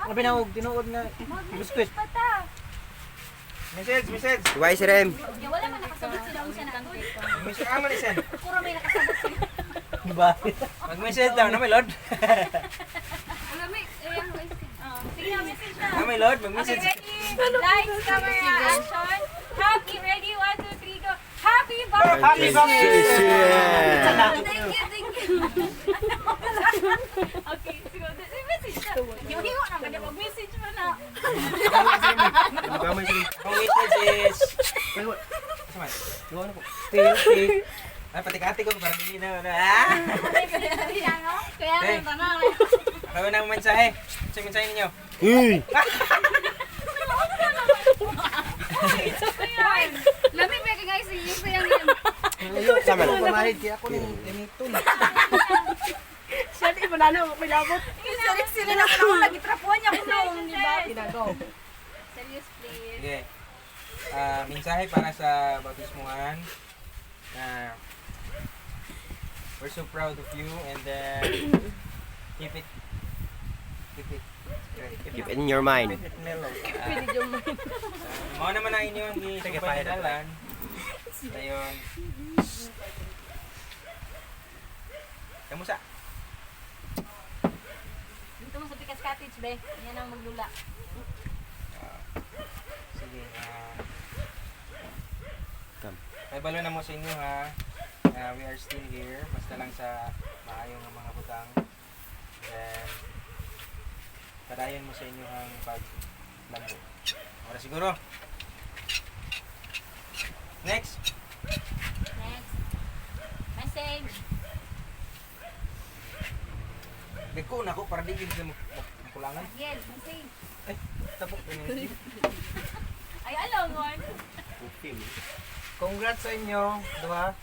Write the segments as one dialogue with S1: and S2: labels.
S1: Labi na og tinuod nga. Biskwit. Message.
S2: Why si Rem?
S3: Ya, wala man nakasabot sila unsa na.
S1: Message amo ni sen.
S3: Puro may nakasabot sila.
S1: Bakit? Mag-message daw na may load.
S3: Alam mo, sige na message na.
S1: Na may load,
S3: Okay,
S1: mag-message.
S3: ready? Lights, camera, action. Happy, ready? 1, 2, 3, go. Happy birthday!
S1: Happy birthday!
S3: Thank you. Okay, sige. Message na. Yung hiwa na, kanya mag-message mo na.
S1: Ang message is Saman. Still. Ay pati-kati ko para hindi na.
S3: Kaya
S1: Okay.
S3: naman na.
S1: Kayo na ang mensahe. Sa mensahe ninyo.
S2: Uy!
S3: Lamig ba kay guys, yung sayang yan.
S2: Sama na.
S1: Pamahid kaya ako ng ganito na.
S4: Siya di mo nalo, may labot.
S3: Sila na ako lagi trapuan niya kung di ba?
S4: Ginagaw.
S3: Serious please.
S1: Okay. Mensahe para sa bautismuhan. We're so proud of you and then keep it
S2: Keep in your mind.
S1: mellow. Mao naman ang inyong gipadalan. Dayon. Kamusta?
S3: Dito mo sa Picas Cottage, be. Yan ang maglula.
S1: Sige.
S2: Come.
S1: May balo na mo sa inyo ha. We are still here. Basta lang sa maayong nga mga butang. Then, padayon mo sa inyo ang paglambo. Ora siguro. Next.
S3: Next. Message.
S1: Beko na ko para di gid sila makulangan.
S3: Yes, message.
S1: Ay, tapok na yun.
S3: Ay, alam mo.
S1: Congrats sa inyo, duha.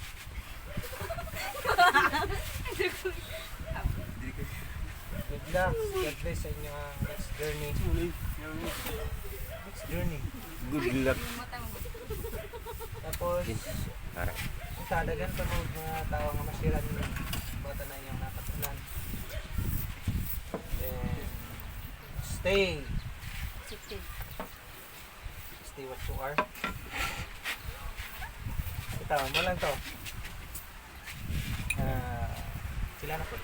S1: Good luck. God bless sa inyo ang next journey. Next journey.
S2: Good luck.
S1: Tapos,
S2: Harap.
S1: sadagan pa mo mga tao nga masiran ni bata na yung nakatulan. Then, stay what you are. Ito, mo lang to. Sila na po.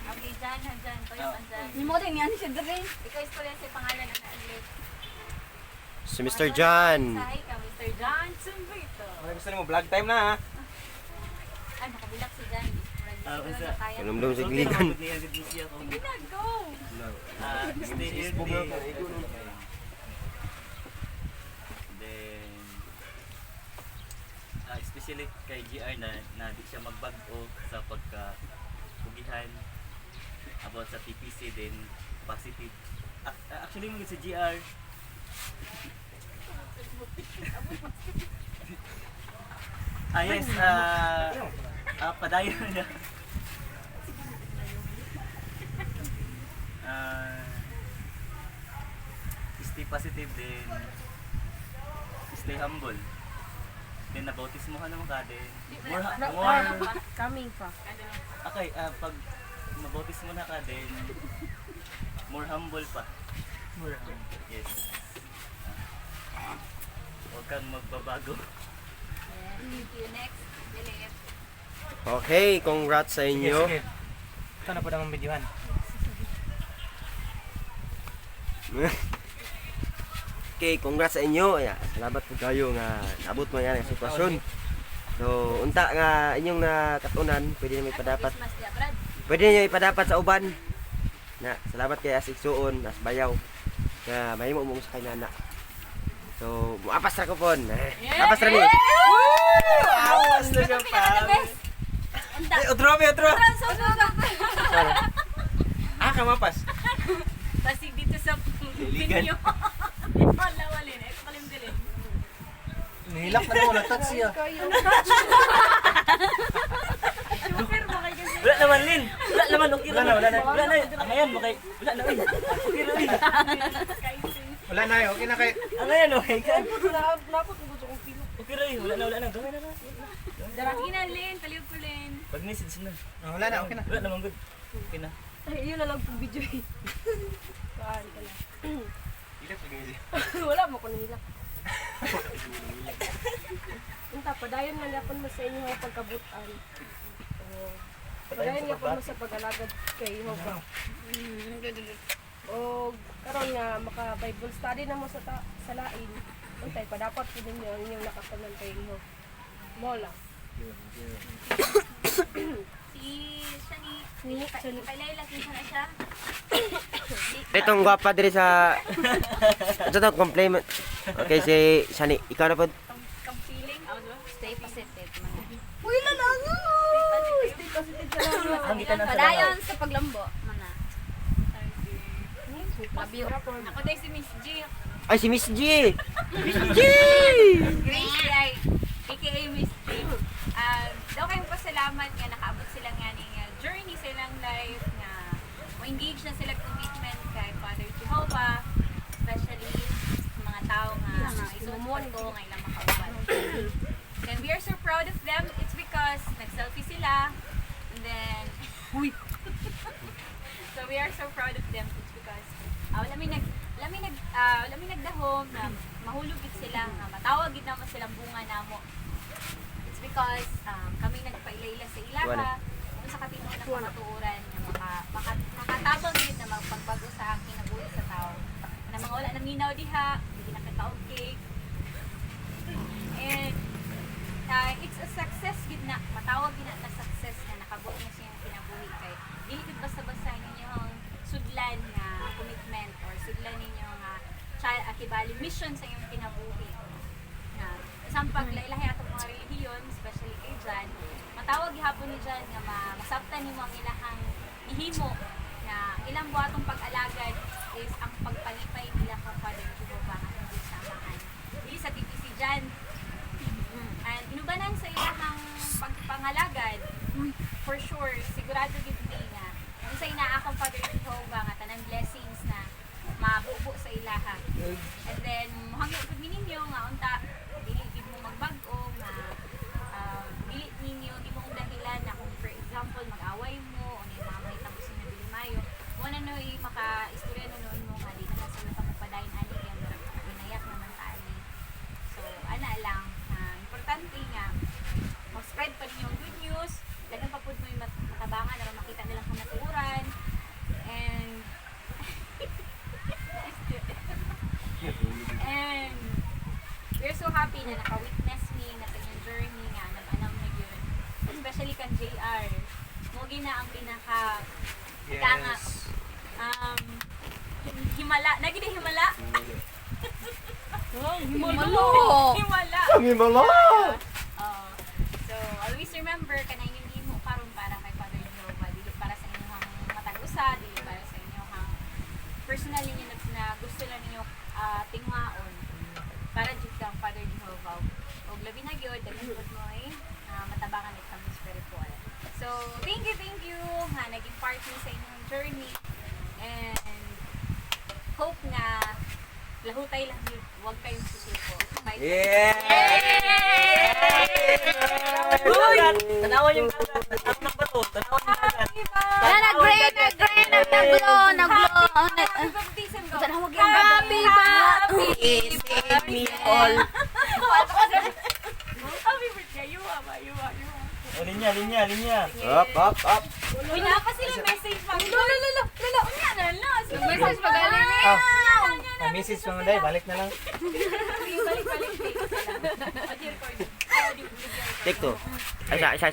S3: Okay, dyan. Toyo ka dyan.
S4: Hindi mo din yan siya drin.
S3: Ikaw is pala sa pangalan na naalit.
S2: Si Mr. John.
S3: Sahay ka, Mr. John Sumbrito.
S1: Mga gusto mo, vlog time na ha.
S3: Ay, nakabilak si John.
S5: Basta.
S2: Kanumdum sa giligan.
S3: Go!
S5: Stay healthy. Then, especially kay GR na di siya magbago sa pagkapugihan about sa TPC din positive. Actually mga sa GR yes, padayon na. Stay positive din. Stay humble. Then nabautismo ka naman ka din. More
S4: Coming pa.
S5: okay, pag mabautismo na ka din, more humble pa. Yes. Huwag kang magbabago.
S3: Thank you. Next. Delete.
S2: Okay, congrats sa inyo.
S1: Sige. Ito na po naman videohan.
S2: Okay, congrats sa inyo. Salamat po kayo nga nabot mo yan ang sitwasyon. So, unta nga inyong nakatunan, pwede na may padapat.
S3: Christmas dia, Brad.
S2: Pwede niyo ipadapat sa uban. Salamat kay Asiksuon, as bayaw. Nga mahimo mo sa kanya na. So, muapas ra ko pon. Apas ra ni.
S1: Awas na siya pa. Ay, otro. Kamapas.
S3: Pasig dito sa
S5: Diligan.
S3: video. Wala, walin. Ito kalimdilin.
S1: Nihilak na mo, natat siya.
S3: Super ba kayo kasi?
S5: Wala naman, Lin. Wala naman, okay
S1: Wala
S5: lang.
S1: na.
S5: Wala na. Ang ayan, okay. Wala na, Lin. Okay na, Lin.
S1: Wala na okay na kay.
S5: Ang ayan, okay ka.
S4: Napot ko gusto kong pino.
S5: Okay na, Lin. Wala na. Gawin na.
S3: Daraki na, Lin. Paliw ko, Lin.
S5: Pag-message na.
S1: Wala na, okay na.
S5: Wala naman, good. Okay na.
S4: Ay, yun na lang pong video eh. Kaan ka lang. wala mo ko nila. Unta, padayon na napon mo sa inyo ang pagkabutan. Padayon nga po mo sa pag-alagad kay Jehovah. O karon nga maka-Bible study na mo sa lain. Untay, padapat po ninyo ang inyong nakakunan kay Jehovah. Mola.
S3: Si Shani, Kalayla, kinsa na siya?
S2: Itong gwapa diri sa... Ito to, compliment. Okay, si Shani. Ikaw na po.
S3: Kang feeling? Stay positive.
S4: Uy, lalago! Stay positive sa lang.
S5: Ang kita na sa
S3: Padayon sa paglambo. Mana. Labi ako tayo si Miss G.
S2: Ay, si Miss G! Miss G!
S3: Grace Ray, aka Miss G. Daw kayong pasalamat nga nakaabot sila nga ni journey sa ilang life nga ma-engage na sila commitment kay Father Jehovah, especially sa mga tao nga isumon ko nga ilang makauban. And we are so proud of them. It's because nag-selfie sila and then so we are so proud of them. It's because lami nagdahom na mahulog gid sila nga matawag gid naman silang bunga namo. It's because kami nagpailayla sa ilaha kung sa katinuan ng kamatuoran nga makatabang gid na magpagbago sa aking nabuhi sa tao. Na mga wala nang minaw diha, hindi na kataog cake. And it's a success gid na matawag gid na success na nakabuo na siya ng kinabuhi kay dili gid basta-basta ninyo ang sudlan nga commitment or sudlan ninyo nga akibali mission sa inyong kinabuhi. Na isang paglailahai atong mga relihiyon, especially kay Jan, matawag gihapon ni Jan nga masabtan nimo ang ilahang ihimo na ilang buhatong pag-alagad is ang pagpalipay nila kang Father Jehovah nga hindi samahan. Dili sa TPC Jan. And inubanan sa ilahang pagpangalagad, for sure, sigurado gid ni nga kung sa inaakong Father Jehovah nga tanang blessings na mabubo sa ilaha. And then mohangyo pud ninyo nga unta dili gid mo magbag-o nga dili ninyo di mo dahilan na kung for example mag-away mo o ni mga mahitabo sa dili mayo mo na noy maka-istorya na noon mo nga di na sa lupa mo padayon ani kay ginayak naman ta ani. So ana lang importante nga mag-spread pa ninyo ang good news, daghan pa pud mo yung matabangan na makita nilang kamatuoran. And we're so happy na naka-witness me na kanyang journey nga nag-anam na yun. Especially kan JR. Mugi na ang pinaka tanga. Himala. Naging himala? Himala.
S2: Himala!
S3: So, always remember, kanang yung imo karon para kay Father Jehovah. Dili para sa inyong matag-usa, dili para sa inyong personally ninyo na gusto lang ninyo tinghaon. Para jud kang Father Jehovah. Og labi na gyud daghan pud mo matabangan it kami spiritual. So, thank you nga naging part mo sa inyong journey. And hope nga lahutay lang yun. Huwag kayong susuko.
S2: Yeah!
S5: Tanawan yung dagat. Tanawan ng bato. Tanawan yung dagat.
S3: Baptism ko.
S4: Happy birthday!
S2: Save me all.
S3: Happy birthday. Yuwa.
S5: O, linya.
S2: Up.
S3: Pinapa sila message pa. Lolo. Message pa galing.
S1: Ang message mo day, balik na lang.
S3: Balik.
S2: Take two. Ay, isa.